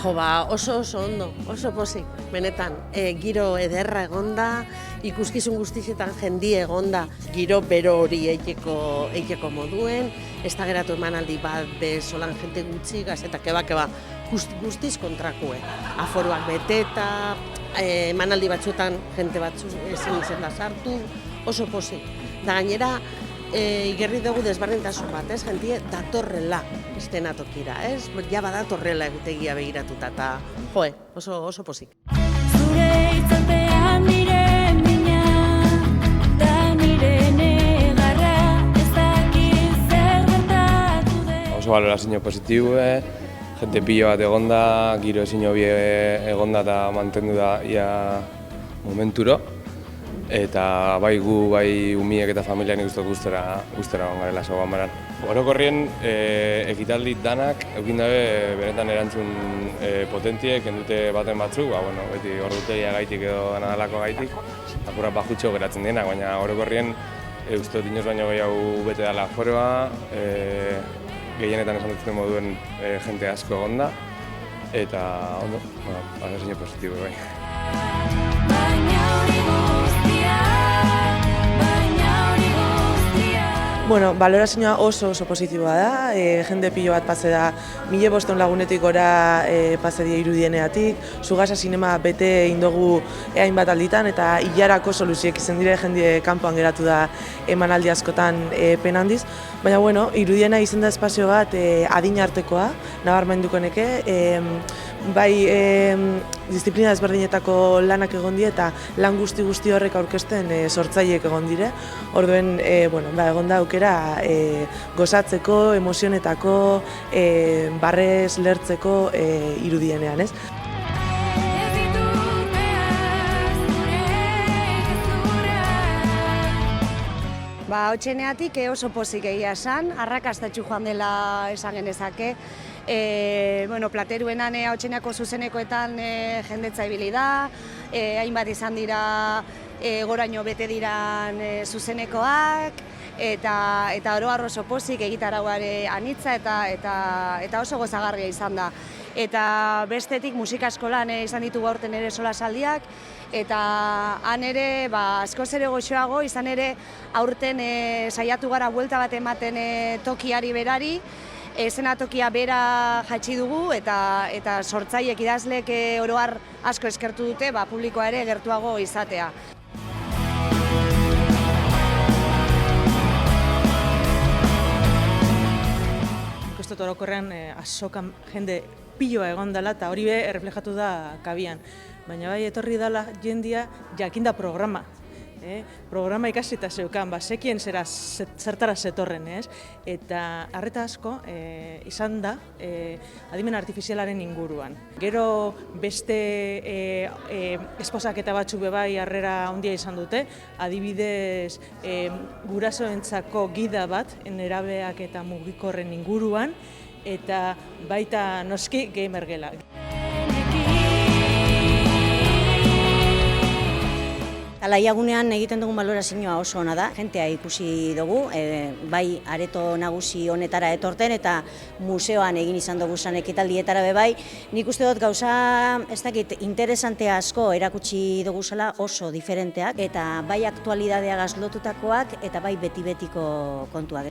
Jo, oso ondo, oso pozik, benetan. Giro ederra egonda, ikuskizun guztietan jendie egonda, giro bero hori eiteko moduen, ez da geratu emanaldi bat solan jente gutxi, eta keba, guztiz kontrakue. Aforoak beteta, emanaldi batzuetan jente batzu ezin zen da sartu, oso pozik. Da gainera, igerri dugu desberdintasun bat, jentie datorrela estenatokira, ja badatorrela egutegia begiratuta, eta joe, oso pozik. Zure itzatean nire mina, da nire negarra, ez dakit zer gertatu den. Oso balorazio positibue, jente pilo bat egonda, giro ezin hobi egonda eta mantendu da ia momenturo. Eta bai gu, bai umiek eta familiak nik gustora garela sogan baran. Orokorrien ekitaldi danak eukin dabe benetan erantzun potentiek, endute baten batzuk, beti ordutegia gaitik edo nadalako gaitik, apurra bajutxo geratzen denak, baina orokorrien uste dut inoz baino gehiago bete dela aforoa, gehienetan esan dut moduen jente asko egonda, eta ondo, balorazio positibo bai. Bueno, balorazioa oso positiboa da, jende pilo bat pase da 1500 lagunetik gora pase die irudieneatik, Sugasa Zinema bete indogu hainbat alditan eta hilarako soluziek izan dire jende kanpoan geratu da emanaldi askotan pen handiz, baina bueno, irudiena izan da espazio bat adin artekoa, nabarmenduko neke, bai disiplina ezberdinetako lanak egon die eta lan guzti horrek aurkezten sortzaileek egon dire. Orduen egon da aukera gozatzeko, emozionetako, barrez lertzeko irudienean, ez? Otxeneatik oso pozik egia esan, arrakastatxu joan dela esan genezake. Plateruenan Otxeneako zuzenekoetan jendetza ibili da, hainbat izan dira goraino bete diran zuzenekoak, eta oro har oso pozik egitarauare anitza eta oso gozagarria izan da. Eta bestetik musika eskolan izan ditugu aurten ere solasaldiak, eta han ere askoz ere goxoago, izan ere aurten saiatu gara buelta bat ematen tokiari berari, eszenatokia bera jatsi dugu eta sortzaileek idazleek oro har asko eskertu dute publikoa ere gertuago izatea. Ikustut orokorrean asokan jende piloa egon dela eta hori be erreflejatu da kabian. Baina bai etorri dela jendia jakinda programa. Programa ikasita zeukan, zekien zertara zetorren, ez? Eta arreta asko izan da adimen artifizialaren inguruan. Gero beste esposaketa batzuk bebai harrera handia izan dute, adibidez gurasoentzako gida bat, nerabeak eta mugikorren inguruan, eta baita noski gamer gela. Alaiagunean egiten dugun balorazioa oso ona da, jentea ikusi dugu, bai areto nagusi honetara etorten eta museoan egin izan dugu zan ekitaldietara bebai. Nik uste dut gauza, ez dakit, interesante asko erakutsi dugu zela oso diferenteak, eta bai aktualidadeagaz lotutakoak eta bai beti-betiko kontuak.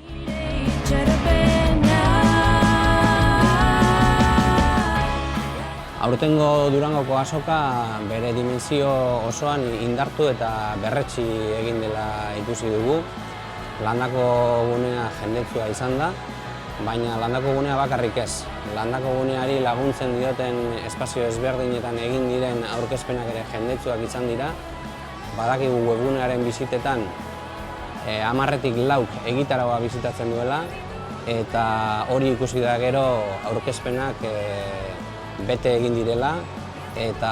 Aurtengo Durangoko azoka bere dimensio osoan indartu eta berretsi egin dela ikusi dugu. Landako gunea jendetsua izan da, baina landako gunea bakarrik ez. Landako guneari laguntzen dioten espazio ezberdinetan egin diren aurkezpenak ere jendetsuak izan dira. Badakigu webgunearen bisitetan 10-tik 4 egitaragoa bisitatzen duela, eta hori ikusi da gero aurkezpenak bete egin direla, eta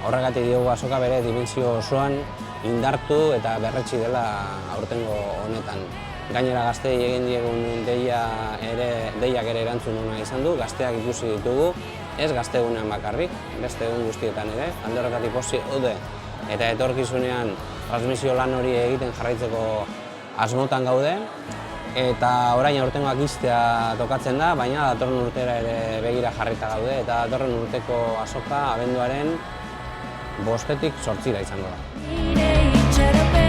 horregatik diogu azoka bere dimensio osoan indartu eta berretsi dela aurtengo honetan. Gainera gazteei egin diegun deiak ere erantzun ona izan du, gazteak ikusi ditugu, ez gaztegunean bakarrik, beste egun guztietan ere, alde horretatik pozik gaude eta etorkizunean transmisio lan hori egiten jarraitzeko asmotan gaude, eta orain aurtengoak ixtea tokatzen da, baina datorren urtera ere begira jarrita gaude, eta datorren urteko azoka abenduaren 5-tik 8 izango da. Nire itxaropen